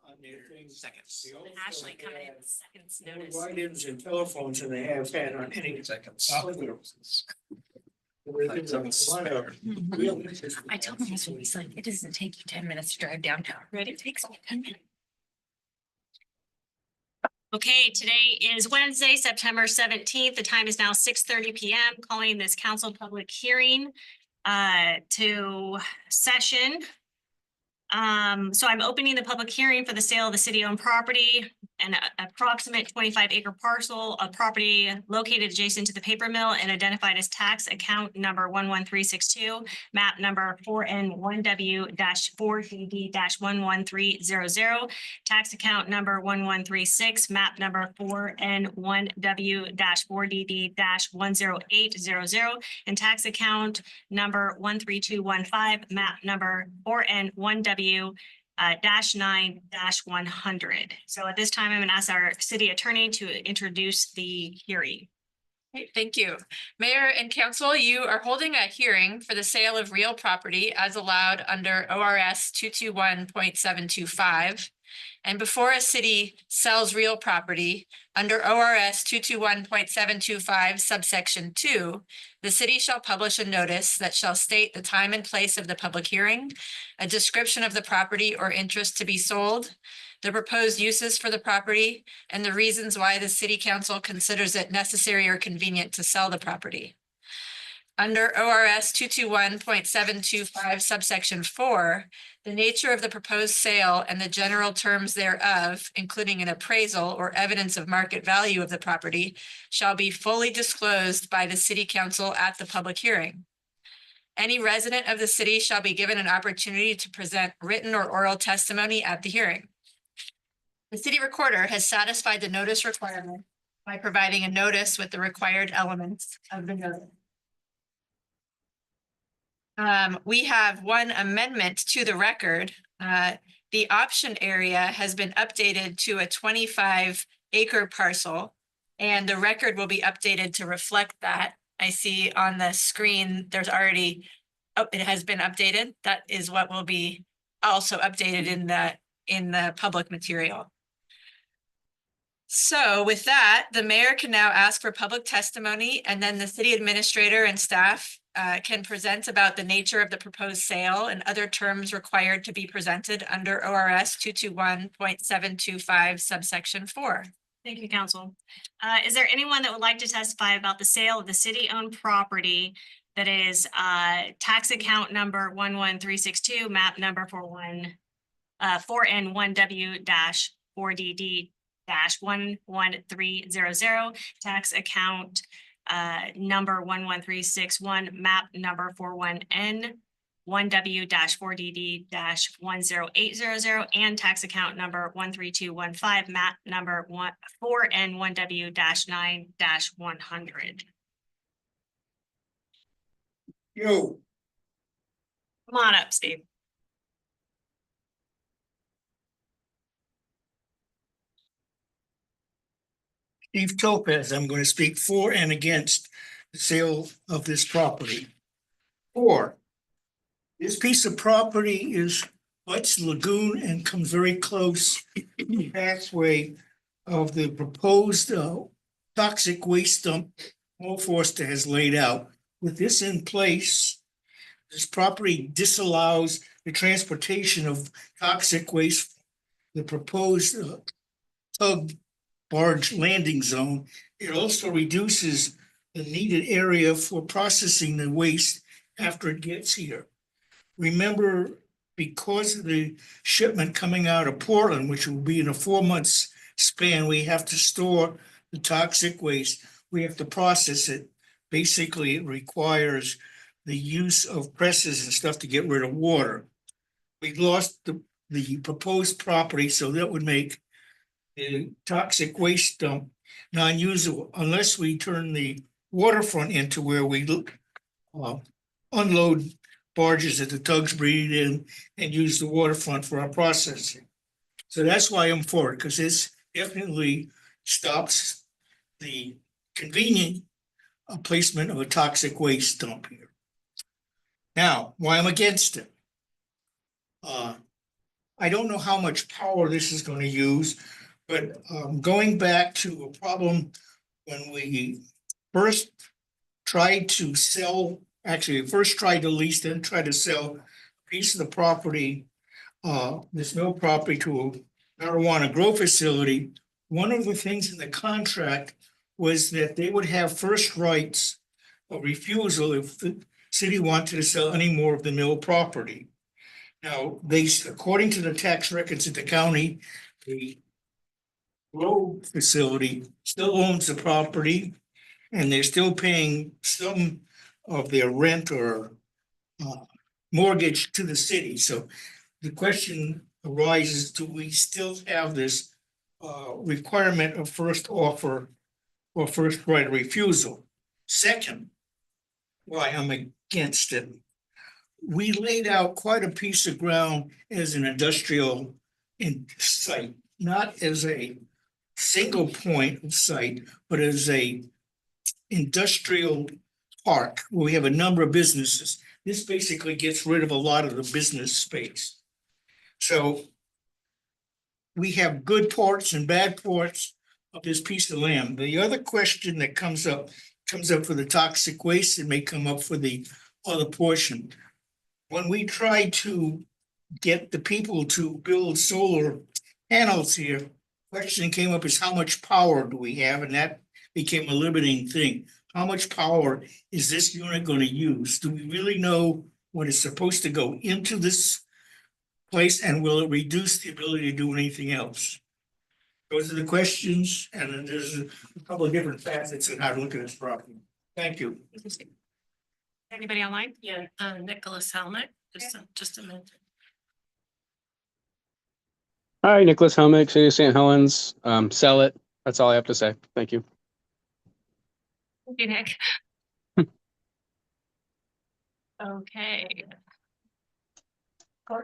on their things. Seconds. They also Ashley coming in have with seconds more notice. write-ins and telephones than they have had on any Seconds. I told my husband, he's like, it doesn't take you 10 minutes to drive downtown. Right? It takes me 10 minutes. Okay, today is Wednesday, September 17th. The time is now 6:30 p.m. Calling this council public hearing to session. So I'm opening the public hearing for the sale of the city-owned property, an approximate 25-acre parcel of property located adjacent to the paper mill and identified as tax account number 11362, map number 4N1W-4DD-11300, tax account number 1136, map number 4N1W-4DD-10800, and tax account number 13215, map number 4N1W -9-100. So at this time, I'm going to ask our city attorney to introduce the hearing. Okay, thank you. Mayor and council, you are holding a hearing for the sale of real property as allowed under ORS 221.725. And before a city sells real property under ORS 221.725 subsection 2, the city shall publish a notice that shall state the time and place of the public hearing, a description of the property or interest to be sold, the proposed uses for the property, and the reasons why the city council considers it necessary or convenient to sell the property. Under ORS 221.725 subsection 4, the nature of the proposed sale and the general terms thereof, including an appraisal or evidence of market value of the property, shall be fully disclosed by the city council at the public hearing. Any resident of the city shall be given an opportunity to present written or oral testimony at the hearing. The city recorder has satisfied the notice requirement by providing a notice with the required elements of the notice. We have one amendment to the record. The option area has been updated to a 25-acre parcel, and the record will be updated to reflect that. I see on the screen, there's already, it has been updated. That is what will be also updated in the public material. So with that, the mayor can now ask for public testimony, and then the city administrator and staff can present about the nature of the proposed sale and other terms required to be presented under ORS 221.725 subsection 4. Thank you, council. Is there anyone that would like to testify about the sale of the city-owned property that is tax account number 11362, map number 4N1W-4DD-11300, tax account number 11361, map number 41N1W-4DD-10800, and tax account number 13215, map number 4N1W-9-100. Yo, Come on up, Steve. Steve Topaz, I'm going to speak for and against the sale of this property. For, this piece of property is Butts Lagoon and comes very close to the pathway of the proposed toxic waste dump Paul Forster has laid out. With this in place, this property disallows the transportation of toxic waste. The proposed tug barge landing zone. It also reduces the needed area for processing the waste after it gets here. Remember, because of the shipment coming out of Portland, which will be in a 4-month span, we have to store the toxic waste. We have to process it. Basically, it requires the use of presses and stuff to get rid of water. We lost the proposed property, so that would make the toxic waste dump non-usable unless we turn the waterfront into where we unload barges that the tugs breed in and use the waterfront for our processing. So that's why I'm for it, because this definitely stops the convenient placement of a toxic waste dump here. Now, why I'm against it. I don't know how much power this is gonna use, but going back to a problem when we first tried to sell, actually first tried to lease, then tried to sell a piece of the property, this mill property to a marijuana grow facility. One of the things in the contract was that they would have first rights of refusal if the city wanted to sell any more of the mill property. Now, according to the tax records at the county, the grow facility still owns the property and they're still paying some of their rent or mortgage to the city. So the question arises, do we still have this requirement of first offer or first right of refusal? Second, why I'm against it. We laid out quite a piece of ground as an industrial site, not as a single point of site, but as a industrial park where we have a number of businesses. This basically gets rid of a lot of the business space. So we have good parts and bad parts of this piece of land. The other question that comes up for the toxic waste. It may come up for the other portion. When we tried to get the people to build solar panels here, question came up is how much power do we have? And that became a limiting thing. How much power is this unit going to use? Do we really know what is supposed to go into this place, and will it reduce the ability to do anything else? Those are the questions, and then there's a couple of different facets in how to look at this problem. Thank you. Anybody online? Yeah, Nicholas Helmick, just a minute. Hi, Nicholas Helmick, City of St. Helens. Sell it. That's all I have to say. Thank you. Thank you, Nick. Okay.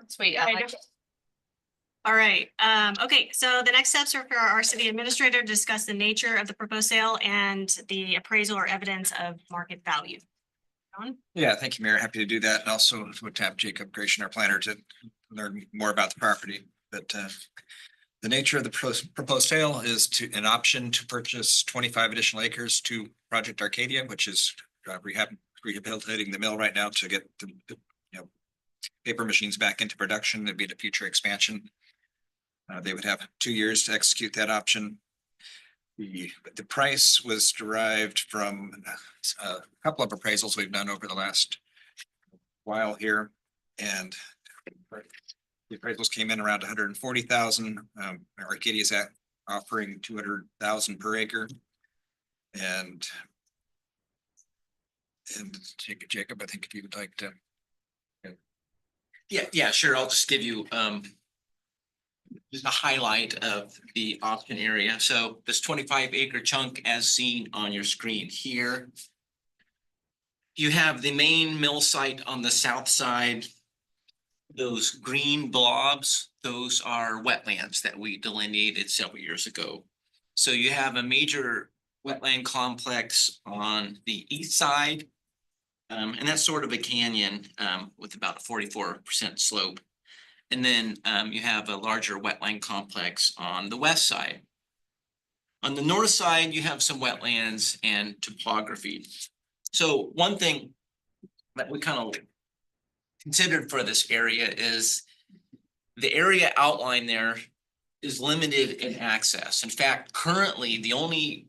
Sweet. All right, okay, so the next steps are for our city administrator to discuss the nature of the proposed sale and the appraisal or evidence of market value. John? Yeah, thank you, Mayor. Happy to do that. And also would have Jacob Gratian, our planner, to learn more about the property. But the nature of the proposed sale is an option to purchase 25 additional acres to Project Arcadia, which is rehabilitating the mill right now to get the paper machines back into production. It'd be a future expansion. They would have 2 years to execute that option. The price was derived from a couple of appraisals we've done over the last while here, and the appraisals came in around 140,000. Arcadia's offering 200,000 per acre, and Jacob, I think if you would like to. Yeah, sure. I'll just give you just a highlight of the option area. So this 25-acre chunk as seen on your screen here. You have the main mill site on the south side. Those green blobs, those are wetlands that we delineated several years ago. So you have a major wetland complex on the east side. And that's sort of a canyon with about a 44% slope. And then you have a larger wetland complex on the west side. On the north side, you have some wetlands and topography. So one thing that we kind of considered for this area is the area outlined there is limited in access. In fact, currently the only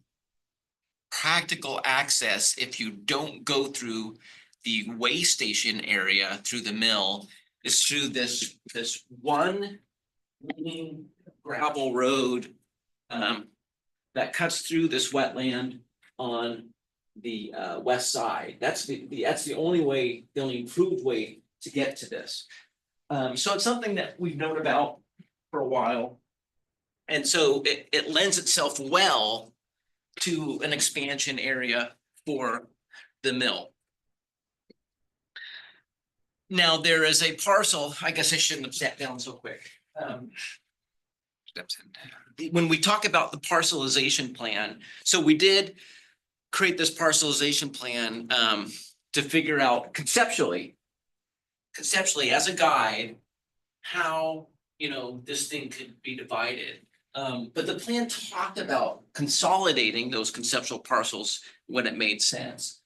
practical access, if you don't go through the weigh station area through the mill, is through this one gravel road that cuts through this wetland on the west side. That's the only way, the only improved way to get to this. So it's something that we've known about for a while. And so it lends itself well to an expansion area for the mill. Now, there is a parcel, I guess I shouldn't have sat down so quick. When we talk about the parcelization plan, so we did create this parcelization plan to figure out conceptually as a guide, how you know, this thing could be divided. But the plan talked about consolidating those conceptual parcels when it made sense.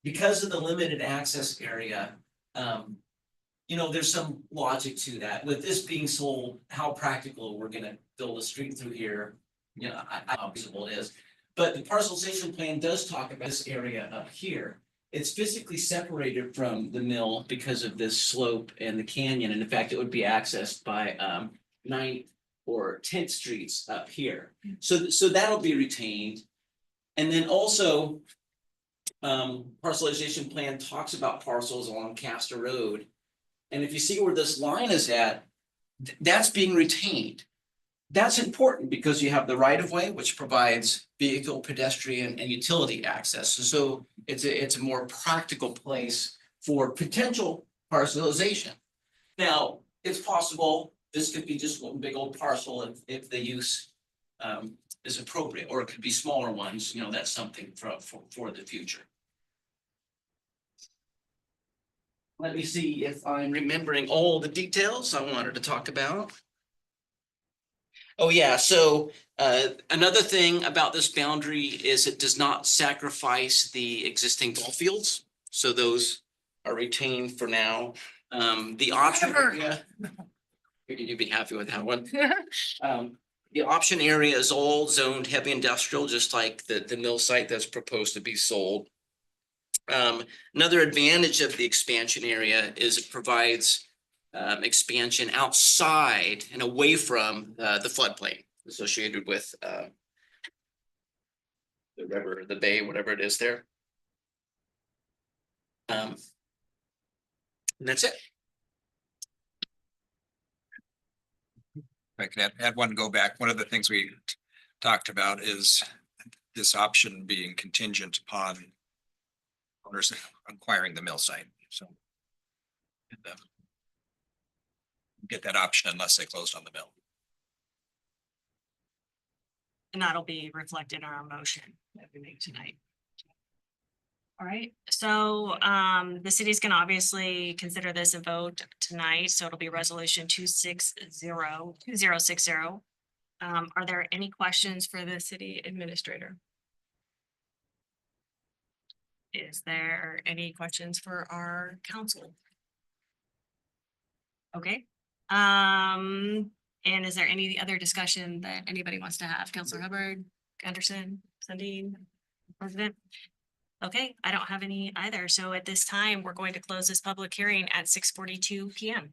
Because of the limited access area, you know, there's some logic to that. With this being sold, how practical we're gonna build a street through here, you know, how feasible it is. But the parcelization plan does talk about this area up here. It's physically separated from the mill because of this slope and the canyon, and in fact, it would be accessed by 9th or 10th streets up here. So that'll be retained. And then also, parcelization plan talks about parcels along Castor Road. And if you see where this line is at, that's being retained. That's important because you have the right of way, which provides vehicle, pedestrian, and utility access. So it's a more practical place for potential parcelization. Now, it's possible this could be just one big old parcel if the use is appropriate, or it could be smaller ones, you know, that's something for the future. Let me see if I'm remembering all the details I wanted to talk about. Oh, yeah, so another thing about this boundary is it does not sacrifice the existing ball fields. So those are retained for now. The option area. Figured you'd be happy with that one. The option area is all zoned heavy industrial, just like the mill site that's proposed to be sold. Another advantage of the expansion area is it provides expansion outside and away from the floodplain associated with the river, the bay, whatever it is there. And that's it. I can add one go back. One of the things we talked about is this option being contingent upon owners acquiring the mill site, so. Get that option unless they closed on the mill. And that'll be reflected in our motion that we make tonight. All right, so the city's gonna obviously consider this a vote tonight, so it'll be resolution 2060. Are there any questions for the city administrator? Is there any questions for our council? Okay, and is there any other discussion that anybody wants to have? Counselor Hubbard, Anderson, Sundin, President? Okay, I don't have any either. So at this time, we're going to close this public hearing at 6:42 PM.